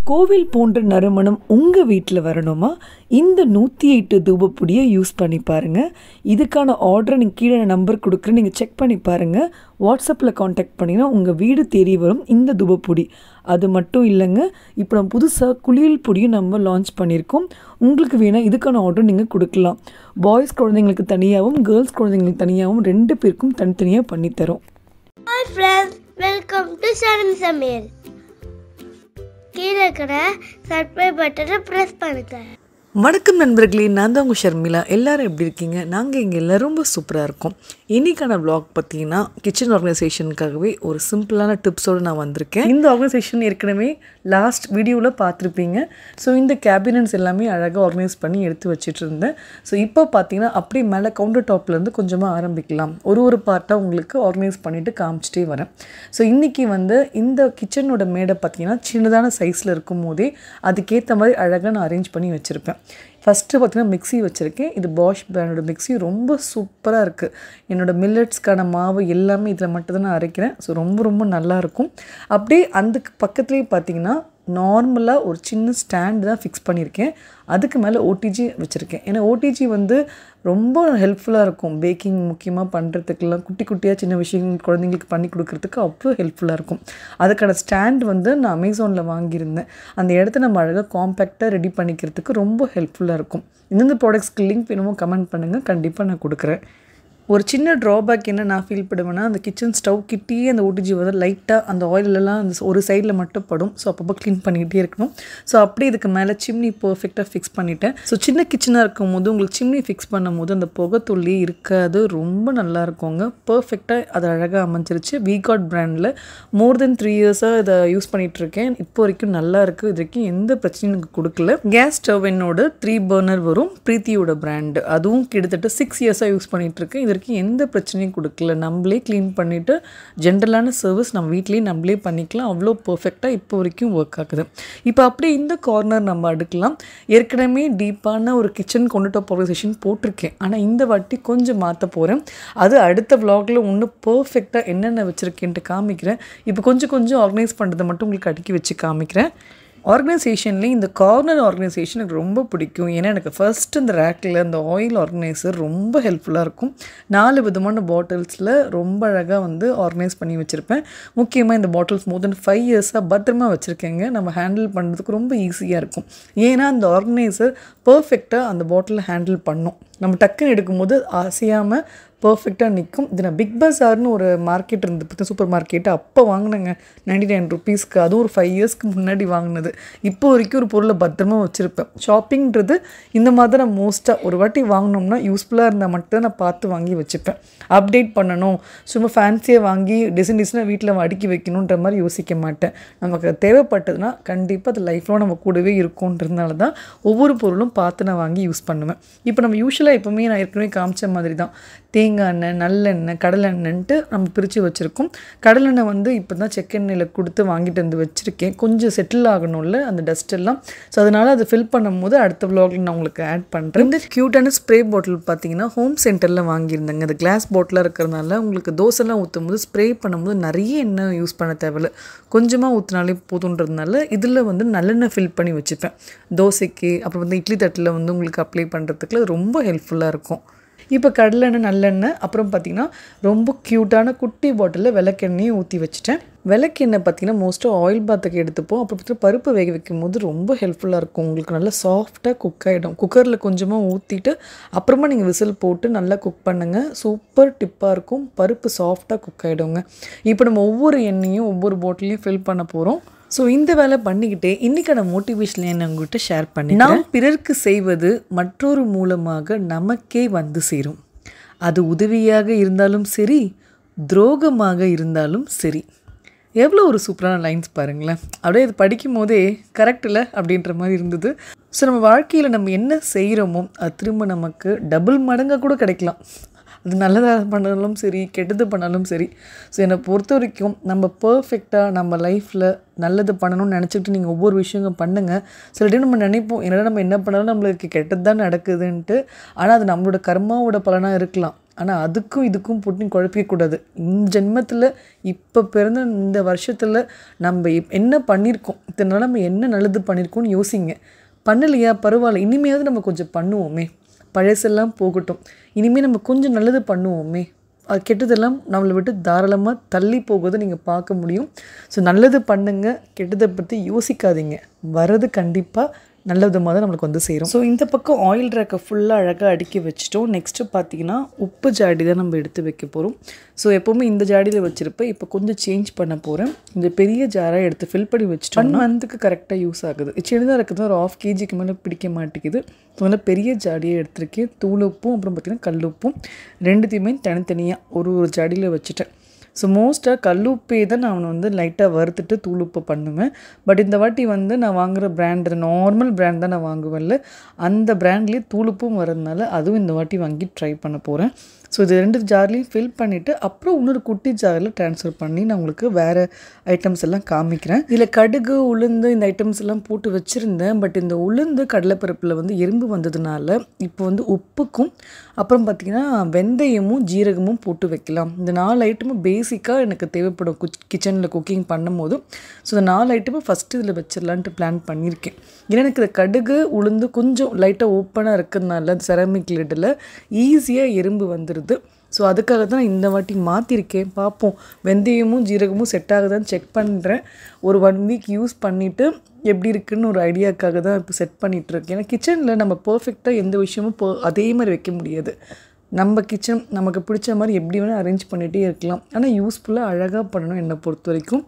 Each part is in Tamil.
கோவில் போன்ற நறுமணம் உங்கள் வீட்டில் வரணுமா? இந்த 108 தூபப்பொடியை யூஸ் பண்ணி பாருங்கள். இதுக்கான ஆர்டரை நீங்கள் கீழே நம்பர் கொடுக்குறேன், நீங்கள் செக் பண்ணி பாருங்கள். வாட்ஸ்அப்பில் காண்டாக்ட் பண்ணிங்கன்னா உங்கள் வீடு தேடி வரும் இந்த தூபப்பொடி. அது மட்டும் இல்லைங்க, இப்போ நம்ம புதுசாக குளியல் பொடியும் நம்ம லான்ச் பண்ணியிருக்கோம். உங்களுக்கு வேணால் இதுக்கான ஆர்டர் நீங்கள் கொடுக்கலாம். பாய்ஸ் குழந்தைங்களுக்கு தனியாகவும் கேர்ள்ஸ் குழந்தைங்களுக்கு தனியாகவும் 2 பேருக்கும் தனித்தனியாக பண்ணித்தரோம். Hi friends, welcome to sharmisamayal. கீழே இருக்கிற சப்ஸ்கிரைப் பட்டனை ப்ரெஸ் பண்ணுங்க. வணக்கம் நண்பர்களே, நான் தான் உங்கள் ஷர்மிலா. எல்லோரும் எப்படி இருக்கீங்க? நாங்கள் இங்கே எல்லோரும் ரொம்ப சூப்பராக இருக்கோம். இன்றைக்கான வ்ளாக் பார்த்தீங்கன்னா கிச்சன் ஆர்கனைசேஷனுக்காகவே ஒரு சிம்பிளான டிப்ஸோடு நான் வந்திருக்கேன். இந்த ஆர்கனைசேஷன் ஏற்கனவே லாஸ்ட் வீடியோவில் பார்த்துருப்பீங்க. ஸோ இந்த கேபினட்ஸ் எல்லாமே அழகாக ஆர்கனைஸ் பண்ணி எடுத்து வச்சுட்டு இருந்தேன். ஸோ இப்போ பார்த்தீங்கன்னா அப்படியே மேலே கவுண்டர் டாப்லேருந்து கொஞ்சமாக ஆரம்பிக்கலாம். ஒரு பார்ட்டாக உங்களுக்கு ஆர்கனைஸ் பண்ணிவிட்டு காமிச்சிட்டே வரேன். ஸோ இன்றைக்கி இந்த கிச்சனோட மேடை பார்த்தீங்கன்னா சின்னதான சைஸில் இருக்கும் போதே அதுக்கேற்ற மாதிரி அழகாக நான் அரேஞ்ச் பண்ணி வச்சுருப்பேன். ஃபஸ்ட்டு பார்த்திங்கன்னா மிக்ஸி வச்சுருக்கேன். இது பாஷ் பிராண்டோட மிக்ஸி, ரொம்ப சூப்பராக இருக்குது. என்னோடய மில்லட்ஸ்க்கான மாவு எல்லாமே இதில் மட்டும் தான் நான் அரைக்கிறேன். ஸோ ரொம்ப நல்லாயிருக்கும். அப்படியே அந்த பக்கத்துலேயே பார்த்திங்கன்னா நார்மலாக ஒரு சின்ன ஸ்டாண்டு தான் ஃபிக்ஸ் பண்ணியிருக்கேன். அதுக்கு மேலே ஓடிஜி வச்சுருக்கேன். ஏன்னா ஓடிஜி ரொம்ப ஹெல்ப்ஃபுல்லாக இருக்கும். பேக்கிங் முக்கியமாக பண்ணுறதுக்கெல்லாம் குட்டியாக சின்ன விஷயங்கள் குழந்தைங்களுக்கு பண்ணி கொடுக்குறதுக்கு அவ்வளோ ஹெல்ப்ஃபுல்லாக இருக்கும். அதுக்கான ஸ்டாண்ட் நான் அமேசானில் வாங்கியிருந்தேன். அந்த இடத்த நம்ம அழகாக காம்பேக்டாக ரெடி பண்ணிக்கிறதுக்கு ரொம்ப ஹெல்ப்ஃபுல்லாக இருக்கும். இந்த ப்ராடக்ட்ஸ்க்கு லிங்க் வேணுமோ கமெண்ட் பண்ணுங்கள், கண்டிப்பாக நான் கொடுக்குறேன். ஒரு சின்ன ட்ராபேக் என்ன நான் ஃபீல் பண்ணுவேன்னா, அந்த கிச்சன் ஸ்டவ் கிட்டேயே அந்த ஓடிஜி லைட்டாக அந்த ஆயிலெல்லாம் அந்த ஒரு சைடில் மட்டும் படும். ஸோ அப்பப்போ க்ளீன் பண்ணிக்கிட்டே இருக்கணும். ஸோ அப்படியே இதுக்கு மேலே சிம்னி பர்ஃபெக்டாக ஃபிக்ஸ் பண்ணிட்டேன். ஸோ சின்ன கிச்சனாக இருக்கும் போது உங்களுக்கு சிம்னி ஃபிக்ஸ் பண்ணும் போது அந்த புகைத்துள்ளி இருக்காது, ரொம்ப நல்லா இருக்குங்க. பர்ஃபெக்டாக அது அழகாக அமைஞ்சிருச்சு. வீகாட் பிராண்டில் மோர் தென் 3 இயர்ஸாக இதை யூஸ் பண்ணிகிட்ருக்கேன். இப்போ வரைக்கும் நல்லா இருக்குது. இது வரைக்கும் எந்த பிரச்சனையும் எனக்கு கொடுக்கல. கேஸ் ஸ்டவ் என்னோட 3 பர்னர் வரும், பிரீத்தியோட பிராண்டு. அதுவும் கிட்டத்தட்ட 6 இயர்ஸாக யூஸ் பண்ணிகிட்ருக்கேன். இது வரைக்கும் எந்த பிரச்சனையும் கொடுக்கல. நம்மளே க்ளீன் பண்ணிவிட்டு ஜென்ரலான சர்வீஸ் நம்ம வீட்லேயே நம்மளே பண்ணிக்கலாம். அவ்வளோ பர்ஃபெக்டாக இப்போ வரைக்கும் ஒர்க் ஆகுது. இப்போ அப்படியே இந்த கார்னர் நம்ம அடுக்கலாம். ஏற்கனவே டீப்பான ஒரு கிச்சன் கவுண்டர் டாப் ஆர்கனைசேஷன் போட்டிருக்கேன். ஆனால் இந்த வாட்டி கொஞ்சம் மாற்ற போகிறேன். அது அடுத்த விலாகில் இன்னும் பர்ஃபெக்டாக என்னென்ன வச்சுருக்கேன்ட்டு காமிக்கிறேன். இப்போ கொஞ்சம் ஆர்கனைஸ் பண்ணுறதை மட்டும் உங்களுக்கு அடுக்கி வச்சு காமிக்கிறேன். ஆர்கனைசேஷன்லேயும் இந்த கார்னர் ஆர்கனைசேஷன் எனக்கு ரொம்ப பிடிக்கும். ஏன்னா எனக்கு ஃபர்ஸ்ட் இந்த ரேக்கில் அந்த ஆயில் ஆர்கனைசர் ரொம்ப ஹெல்ப்ஃபுல்லாக இருக்கும். 4 விதமான பாட்டில்ஸில் ரொம்ப அழகாக ஆர்கனைஸ் பண்ணி வச்சுருப்பேன். முக்கியமாக இந்த பாட்டில்ஸ் மோர் தென் 5 இயர்ஸாக பத்திரமா வச்சுருக்கேங்க. நம்ம ஹேண்டில் பண்ணுறதுக்கு ரொம்ப ஈஸியாக இருக்கும். ஏன்னா அந்த ஆர்கனைசர் பர்ஃபெக்டாக அந்த பாட்டிலை ஹேண்டில் பண்ணும். நம்ம டக்குன்னு எடுக்கும்போது அசையாமல் பர்ஃபெக்டாக நிற்கும். இது நான் பிக் பஸார்னு ஒரு மார்க்கெட் இருந்து பார்த்தா சூப்பர் மார்க்கெட்டு அப்போ வாங்கினேங்க 99 ருபீஸ்க்கு. அதுவும் ஒரு 5 இயர்ஸ்க்கு முன்னாடி வாங்கினது. இப்போ வரைக்கும் ஒரு பொருளை பத்திரமா வச்சுருப்பேன். ஷாப்பிங்கிறது இந்த மாதிரி நான் மோஸ்ட்டாக ஒரு வாட்டி வாங்கினோம்னா யூஸ்ஃபுல்லாக இருந்தால் மட்டும் நான் பார்த்து வாங்கி வச்சுப்பேன். அப்டேட் பண்ணணும், சும்மா ஃபேன்சியாக வாங்கி டிசைனாக வீட்டில் அடுக்கி வைக்கணுன்ற மாதிரி யோசிக்க மாட்டேன். நமக்கு தேவைப்பட்டதுன்னா கண்டிப்பாக அது லைஃப்லாம் நம்ம கூடவே இருக்கும்ன்றதுனால தான் ஒவ்வொரு பொருளும் பார்த்து நான் வாங்கி யூஸ் பண்ணுவேன். இப்போ நம்ம யூஸ்வலாக எப்போவுமே நான் ஏற்கனவே காமிச்ச மாதிரி தான் தேங்காய் எண்ணெய், நல்லெண்ணெய், கடலெண்ணெய்ன்ட்டு நம்ம பிரித்து வச்சுருக்கோம். கடலெண்ணெய் இப்போ தான் செக்கெண்ணெயில் கொடுத்து வாங்கிட்டு வச்சுருக்கேன். கொஞ்சம் செட்டில் ஆகணும்ல அந்த டஸ்ட் எல்லாம். ஸோ அதனால் அதை ஃபில் பண்ணும் போது அடுத்த விலாகில் நான் உங்களுக்கு ஆட் பண்ணுறேன். இந்த க்யூட்டான ஸ்ப்ரே பாட்டில் பார்த்தீங்கன்னா ஹோம் சென்டரில் வாங்கியிருந்தேங்க. அது கிளாஸ் பாட்டிலாக இருக்கிறதுனால உங்களுக்கு தோசைலாம் ஊற்றும் போது ஸ்ப்ரே பண்ணும்போது நிறைய எண்ணெய் யூஸ் பண்ண தேவையில்லை, கொஞ்சமாக ஊற்றினாலே போதுன்றதுனால இதில் நல்லெண்ணெய் ஃபில் பண்ணி வச்சுப்பேன். தோசைக்கு அப்புறம் இட்லி தட்டில் உங்களுக்கு அப்ளை பண்ணுறதுக்கு ரொம்ப ஹெல்ப்ஃபுல்லாக இருக்கும். இப்போ கடலெண்ணெய், நல்லெண்ணெய், அப்புறம் பார்த்திங்கன்னா ரொம்ப க்யூட்டான குட்டி பாட்டிலில் விளக்கெண்ணெயும் ஊற்றி வச்சுட்டேன். விளக்கெண்ணெய் பார்த்திங்கன்னா மோஸ்ட்டாக ஆயில் பாத்துக்கு எடுத்துப்போம். அப்புறம் பார்த்திங்கன்னா பருப்பு வேக வைக்கும் போது ரொம்ப ஹெல்ப்ஃபுல்லாக இருக்கும். உங்களுக்கு நல்லா சாஃப்டாக குக் ஆகிடும். குக்கரில் கொஞ்சமாக ஊற்றிட்டு அப்புறமா நீங்கள் விசில் போட்டு நல்லா குக் பண்ணுங்கள். சூப்பர் டிப்பாக இருக்கும். பருப்பு சாஃப்டாக குக் ஆகிடுங்க. இப்போ நம்ம ஒவ்வொரு எண்ணெயும் ஒவ்வொரு பாட்டிலையும் ஃபில் பண்ண போகிறோம். ஸோ இந்த வேலை பண்ணிக்கிட்டே இன்றைக்கான மோட்டிவேஷன் என்ன உங்கள்கிட்ட ஷேர் பண்ணி, நாம் பிறருக்கு செய்வது மற்றொரு மூலமாக நமக்கே சேரும். அது உதவியாக இருந்தாலும் சரி, துரோகமாக இருந்தாலும் சரி. எவ்வளோ ஒரு சூப்பரான லைன்ஸ் பாருங்களேன். அப்படியே அது படிக்கும் போதே கரெக்ட் இல்லை அப்படின்ற மாதிரி இருந்தது. ஸோ நம்ம வாழ்க்கையில் நம்ம என்ன செய்கிறோமோ அது திரும்ப நமக்கு டபுள் மடங்காக கூட கிடைக்கலாம். அது நல்லதாக பண்ணாலும் சரி, கெட்டது பண்ணாலும் சரி. ஸோ என்னை பொறுத்த வரைக்கும் நம்ம பர்ஃபெக்டாக நம்ம லைஃப்பில் நல்லது பண்ணணும்னு நினச்சிக்கிட்டு நீங்கள் ஒவ்வொரு விஷயங்கள் பண்ணுங்கள். சில டைம் நம்ம நினைப்போம் என்னடா நம்ம என்ன பண்ணாலும் நம்மளுக்கு கெட்டது தான் நடக்குதுன்ட்டு. ஆனால் அது நம்மளோட கர்மாவோட பலனாக இருக்கலாம். ஆனால் அதுக்கும் இதுக்கும் போட்டு குழப்பிக்கக்கூடாது. இந்த ஜென்மத்தில் இப்போ பிறந்த இந்த வருஷத்தில் நம்ம என்ன பண்ணியிருக்கோம், இதனால நம்ம என்ன நல்லது பண்ணியிருக்கோம்னு யோசிங்க. பண்ணலையா பரவாயில்ல, இனிமேயாவது நம்ம கொஞ்சம் பண்ணுவோமே, பழசெல்லாம் போகட்டும், இனிமேல் நம்ம கொஞ்சம் நல்லது பண்ணுவோமே, அது கெட்டதெல்லாம் நம்மளை விட்டு தாராளமாக தள்ளி போகுது நீங்கள் பார்க்க முடியும். ஸோ நல்லது பண்ணுங்கள், கெட்டதை பற்றி யோசிக்காதீங்க, வர்றது கண்டிப்பாக நல்ல விதமாக தான் நம்மளுக்கு வந்து சேரும். ஸோ இந்த பக்கம் ஆயில் ரேக்கை ஃபுல்லாக அழகாக அடுக்கி வச்சுட்டோம். நெக்ஸ்ட்டு பார்த்திங்கன்னா உப்பு ஜாடி தான் நம்ம எடுத்து வைக்க போகிறோம். ஸோ எப்போவுமே இந்த ஜாடியில் வச்சுருப்பேன், இப்போ கொஞ்சம் சேஞ்ச் பண்ண போகிறேன். இந்த பெரிய ஜாராக எடுத்து ஃபில் பண்ணி வச்சுட்டோம். 1 மந்த்துக்கு கரெக்டாக யூஸ் ஆகுது. சின்னதாக இருக்கிறது ஒரு 1/2 kg மேலே பிடிக்க மாட்டேங்குது. ஸோ அதனால் பெரிய ஜாடியை எடுத்திருக்கேன். தூள் உப்பும் அப்புறம் பார்த்திங்கன்னா கல் உப்பும் ரெண்டுத்தையுமே தனித்தனியாக ஒரு ஜாடியில் வச்சுட்டேன். ஸோ மோஸ்ட்டாக கல்லுப்பே தான் நான் வந்து லைட்டாக வறுத்துட்டு தூளுப்பு பண்ணுவேன். பட் இந்த வாட்டி வந்து நான் வாங்குகிற பிராண்ட் நார்மல் பிராண்ட் தான் நான் வாங்குவேன்ல, அந்த பிராண்ட்லேயே தூளுப்பும் வரதுனால அதுவும் இந்த வாட்டி வாங்கி ட்ரை பண்ண போகிறேன். ஸோ இது 2 ஜார்லேயும் ஃபில் பண்ணிவிட்டு அப்புறம் இன்னொரு குட்டி ஜாரில் ட்ரான்ஸ்ஃபர் பண்ணி நான் உங்களுக்கு வேறு ஐட்டம்ஸ் எல்லாம் காமிக்கிறேன். இதில் கடுகு உளுந்து இந்த ஐட்டம்ஸ் எல்லாம் போட்டு வச்சுருந்தேன். பட் இந்த உளுந்து கடலைப்பருப்பில் வந்து எறும்பு வந்ததுனால இப்போ வந்து உப்புக்கும் அப்புறம் பார்த்திங்கன்னா வெந்தயமும் ஜீரகமும் போட்டு வைக்கலாம். இந்த 4 ஐட்டமும் பேசிக்காக எனக்கு தேவைப்படும் கிச்சனில் குக்கிங் பண்ணும்போது. ஸோ இந்த 4 ஐட்டமும் ஃபஸ்ட்டு இதில் வச்சிடலான்ட்டு பிளான் பண்ணியிருக்கேன். ஏன்னா எனக்கு இந்த கடுகு உளுந்து கொஞ்சம் லைட்டாக ஓப்பனாக இருக்கிறதுனால அந்த செராமிக் லிட்டில் ஈஸியாக எறும்பு வந்துடுது. ஸோ அதுக்காக தான் நான் இந்த வாட்டி மாற்றிருக்கேன். பார்ப்போம், வெந்தயமும் ஜீரகமும் செட் ஆகுதான்னு செக் பண்ணுறேன். ஒரு 1 வீக் யூஸ் பண்ணிவிட்டு எப்படி இருக்குதுன்னு ஒரு ஐடியாவுக்காக தான் இப்போ செட் பண்ணிகிட்ருக்கேன். ஏன்னா கிச்சனில் நம்ம பர்ஃபெக்டாக எந்த விஷயமும் அதே மாதிரி வைக்க முடியாது. நம்ம கிச்சன் நமக்கு பிடிச்ச மாதிரி எப்படி வேணால் அரேஞ்ச் பண்ணிகிட்டே இருக்கலாம். ஆனால் யூஸ்ஃபுல்லாக அழகாக பண்ணணும். என்னை பொறுத்த வரைக்கும்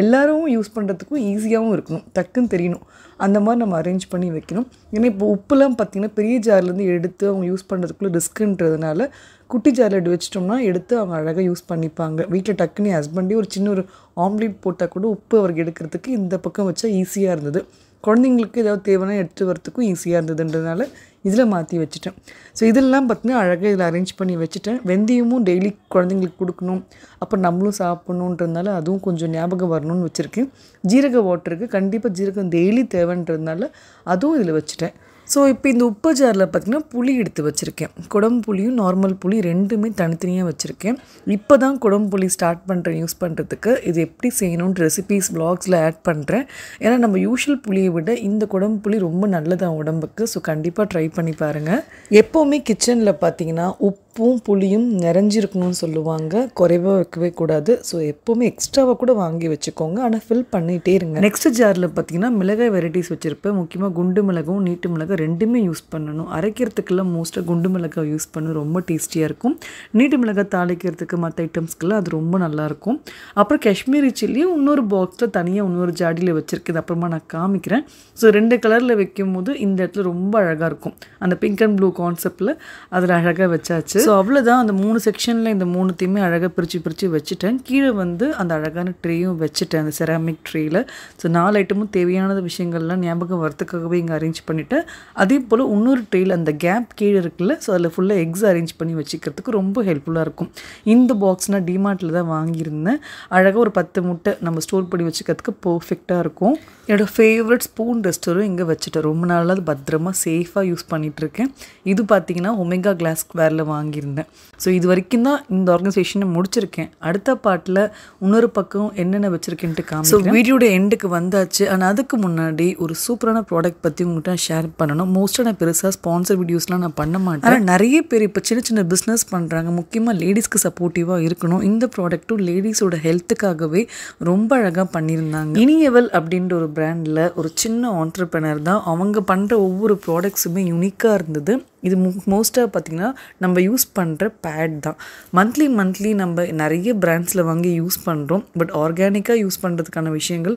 எல்லோரும் யூஸ் பண்ணுறதுக்கும் ஈஸியாகவும் இருக்கணும், டக்குன்னு தெரியணும், அந்த மாதிரி நம்ம அரேஞ்ச் பண்ணி வைக்கணும். ஏன்னா இப்போ உப்புலாம் பார்த்திங்கன்னா பெரிய ஜார்லேருந்து எடுத்து அவங்க யூஸ் பண்ணுறதுக்குள்ளே ரிஸ்க்குன்றதுனால குட்டி ஜாரில் எடுத்து வச்சிட்டோம்னா எடுத்து அவங்க அழகாக யூஸ் பண்ணிப்பாங்க. வீட்டில் டக்குன்னு என் ஹஸ்பண்டே ஒரு சின்ன ஒரு ஆம்லேட் போட்டால் கூட உப்பு அவருக்கு எடுக்கிறதுக்கு இந்த பக்கம் வச்சா ஈஸியாக இருந்தது. குழந்தைங்களுக்கு ஏதாவது தேவைன்னா எடுத்து வரத்துக்கும் ஈஸியாக இருந்ததுன்றதுனால இதில் மாற்றி வச்சுட்டேன். ஸோ இதெல்லாம் பார்த்திங்கன்னா அழகாக இதில் அரேஞ்ச் பண்ணி வச்சுட்டேன். வெந்தயமும் டெய்லி குழந்தைங்களுக்கு கொடுக்கணும், அப்போ நம்மளும் சாப்பிட்ணுன்றதுனால அதுவும் கொஞ்சம் ஞாபகம் வரணும்னு வச்சுருக்கேன். ஜீரக வாட்டருக்கு கண்டிப்பாக ஜீரகம் டெய்லி தேவைன்றதுனால அதுவும் இதில் வச்சுட்டேன். ஸோ இப்போ இந்த உப்பு ஜாரில் பார்த்திங்கன்னா புளி எடுத்து வச்சுருக்கேன். குடம்பு புளியும் நார்மல் புளி ரெண்டுமே தனித்தனியாக வச்சுருக்கேன். இப்போ தான் குடம்பு புளி ஸ்டார்ட் பண்ணுறேன் யூஸ் பண்ணுறதுக்கு. இது எப்படி செய்யணுன்ற ரெசிபீஸ் வ்ளாக்ஸில் ஆட் பண்ணுறேன். ஏன்னா நம்ம யூஷுவல் புளியை விட இந்த குடம்பு புளி ரொம்ப நல்லதான் உடம்புக்கு. ஸோ கண்டிப்பாக ட்ரை பண்ணி பாருங்கள். எப்போவுமே கிச்சனில் பார்த்திங்கன்னா உப்பும் புளியும் நிறைஞ்சிருக்கணும்னு சொல்லுவாங்க, குறைவாக வைக்கவே கூடாது. ஸோ எப்போவுமே எக்ஸ்ட்ராவாக கூட வாங்கி வச்சுக்கோங்க, ஆனால் ஃபில் பண்ணிகிட்டே இருங்க. நெக்ஸ்ட் ஜாரில் பார்த்திங்கன்னா மிளகாய் வெரைட்டிஸ் வச்சுருப்பேன். முக்கியமாக குண்டு மிளகும் நீட்டு மிளகாய் ரெண்டுமே யூஸ் பண்ணணும். அரைக்கிறதுக்கெல்லாம் மோஸ்ட்டாக குண்டு மிளகாய் யூஸ் பண்ண ரொம்ப டேஸ்டியாக இருக்கும். நீட்டு மிளகாய் தாளிக்கிறதுக்கு மற்ற ஐட்டம்ஸ்க்கெல்லாம் அது ரொம்ப நல்லாயிருக்கும். அப்புறம் காஷ்மீரி சில்லியும் இன்னொரு பாக்ஸில் தனியாக இன்னொரு ஜாடியில் வச்சுருக்குது, அப்புறமா நான் காமிக்கிறேன். ஸோ 2 கலரில் வைக்கும் போது இந்த இடத்துல ரொம்ப அழகாக இருக்கும். அந்த பிங்க் அண்ட் ப்ளூ கான்செப்டில் அதில் அழகாக வச்சாச்சு. ஸோ அவ்வளோதான், அந்த 3 செக்ஷனில் இந்த 3த்தையுமே அழகாக பிரித்து வச்சுட்டேன். கீழே வந்து அந்த அழகான ட்ரேயும் வச்சுட்டேன், அந்த செராமிக் ட்ரேயில். ஸோ 4 ஐட்டமும் தேவையான விஷயங்கள்லாம் ஞாபகம் வரத்துக்காகவே இங்கே அரேஞ்ச் பண்ணிவிட்டேன். அதே போல் இன்னொரு ட்ரெயில் அந்த கேப் கீழே இருக்குல்ல, ஸோ அதில் ஃபுல்லாக எக்ஸ் அரேஞ்ச் பண்ணி வச்சுக்கிறதுக்கு ரொம்ப ஹெல்ப்ஃபுல்லாக இருக்கும். இந்த பாக்ஸ்னால் டிமார்ட்டில் தான் வாங்கியிருந்தேன். அழகாக ஒரு 10 முட்டை நம்ம ஸ்டோர் பண்ணி வச்சுக்கிறதுக்கு பர்ஃபெக்டாக இருக்கும். என்னோடய ஃபேவரட் ஸ்பூன் ரெஸ்டரும் இங்கே வச்சுட்டேன். ரொம்ப நாளாக அது பத்திரமா சேஃபாக யூஸ் பண்ணிகிட்ருக்கேன். இது பார்த்திங்கன்னா ஒமேகா கிளாஸ் ஸ்கொயரில் வாங்கியிருந்தேன். ஸோ இது வரைக்கும் தான் இந்த ஆர்கனைசேஷனை முடிச்சிருக்கேன். அடுத்த பாட்டில் இன்னொரு பக்கம் என்னென்ன வச்சுருக்கேன்ட்டு காமிக்கிறேன். ஸோ வீடியோட எண்டுக்கு வந்தாச்சு. ஆனால் அதுக்கு முன்னாடி ஒரு சூப்பரான ப்ராடக்ட் பற்றி உங்கள்கிட்ட ஷேர் பண்ணணும். மோஸ்ட்டாக நான் பெருசாக ஸ்பான்சர் வீடியோஸ்லாம் நான் பண்ண மாட்டேன். ஆனால் நிறைய பேர் இப்போ சின்ன பிஸ்னஸ் பண்ணுறாங்க, முக்கியமாக லேடிஸ்க்கு சப்போர்ட்டிவாக இருக்கணும். இந்த ப்ராடக்ட்டும் லேடிஸோட ஹெல்த்துக்காகவே ரொம்ப அழகாக பண்ணியிருந்தாங்க. இனியவல் அப்படின்ற ஒரு பிராண்டில் ஒரு சின்ன ஆண்டர்ப்ரனர் தான். அவங்க பண்ணுற ஒவ்வொரு ப்ராடக்ட்ஸுமே யூனிக்காக இருந்தது. இது மோஸ்ட்டாக பார்த்திங்கன்னா நம்ம யூஸ் பண்ணுற பேட் தான். மந்த்லி நம்ம நிறைய பிராண்ட்ஸில் வாங்கி யூஸ் பண்ணுறோம். பட் ஆர்கானிக்காக யூஸ் பண்ணுறதுக்கான விஷயங்கள்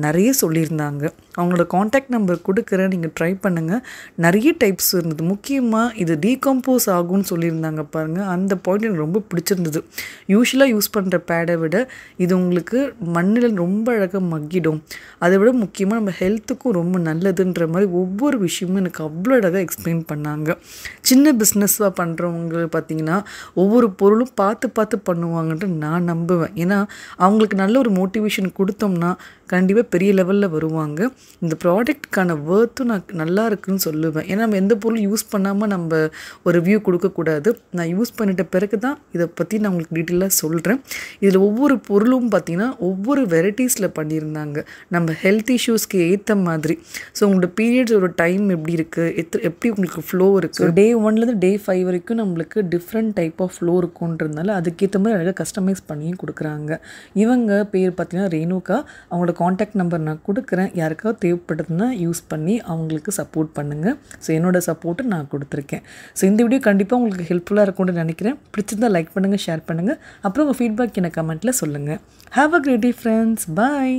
நிறைய சொல்லியிருந்தாங்க. அவங்களோட காண்டாக்ட் நம்பர் கொடுக்குறேன், நீங்கள் ட்ரை பண்ணுங்கள். நிறைய டைப்ஸ் இருந்தது. முக்கியமாக இது டீகம்போஸ் ஆகும்னு சொல்லியிருந்தாங்க பாருங்கள், அந்த பாயிண்ட் எனக்கு ரொம்ப பிடிச்சிருந்தது. யூஸ்வலாக யூஸ் பண்ணுற பேடை விட இது உங்களுக்கு மண்ணில் ரொம்ப அழகாக மக்கிடும். அதை விட முக்கியமாக நம்ம ஹெல்த்துக்கும் ரொம்ப நல்லதுன்ற மாதிரி ஒவ்வொரு விஷயமும் எனக்கு அவ்வளோ அழகாக எக்ஸ்பிளைன் பண்ணாங்க. சின்ன பிஸ்னஸாக பண்ணுறவங்க பார்த்திங்கன்னா ஒவ்வொரு பொருளும் பார்த்து பண்ணுவாங்கன்ட்டு நான் நம்புவேன். ஏன்னா அவங்களுக்கு நல்ல ஒரு மோட்டிவேஷன் கொடுத்தோம்னா கண்டிப்பாக பெரிய லெவலில் வருவாங்க. இந்த ப்ராடக்ட்கான வேர்த்தும் நான் நல்லா இருக்குன்னு சொல்லுவேன். ஏன்னா நம்ம எந்த பொருள் யூஸ் பண்ணாமல் நம்ம ஒரு ரிவ்யூ கொடுக்கக்கூடாது. நான் யூஸ் பண்ணிட்ட பிறகு தான் இதை பற்றி நான் உங்களுக்கு டீட்டெயிலாக சொல்கிறேன். இதில் ஒவ்வொரு பொருளும் பார்த்திங்கன்னா ஒவ்வொரு வெரைட்டிஸில் பண்ணியிருந்தாங்க, நம்ம ஹெல்த் இஷ்யூஸ்க்கு ஏற்ற மாதிரி. ஸோ உங்களோட பீரியட்ஸோட டைம் எப்படி இருக்குது, எப்படி உங்களுக்கு ஃப்ளோ இருக்குது, டே 1லேருந்து டே 5 வரைக்கும் நம்மளுக்கு டிஃப்ரெண்ட் டைப் ஆஃப் ஃப்ளோ இருக்குன்றதுனால அதுக்கேற்ற மாதிரி அழகாக கஸ்டமைஸ் பண்ணியும் கொடுக்குறாங்க. இவங்க பேர் பார்த்திங்கன்னா ரேணுகா. அவங்களோட காண்டாக்ட் நம்பர் நான் கொடுக்குறேன். யாருக்காவது தேவைப்படுதுன்னா யூஸ் பண்ணி அவங்களுக்கு சப்போர்ட் பண்ணுங்கள். ஸோ என்னோடய சப்போர்ட்டை நான் கொடுத்துருக்கேன். ஸோ இந்த வீடியோ கண்டிப்பாக உங்களுக்கு ஹெல்ப்ஃபுல்லாக இருக்கும்னு நினைக்கிறேன். பிடிச்சிருந்தா லைக் பண்ணுங்கள், ஷேர் பண்ணுங்கள். அப்புறம் உங்கள் ஃபீட்பேக் எனக்கு கமெண்ட்டில் சொல்லுங்கள். Have a great day friends. Bye.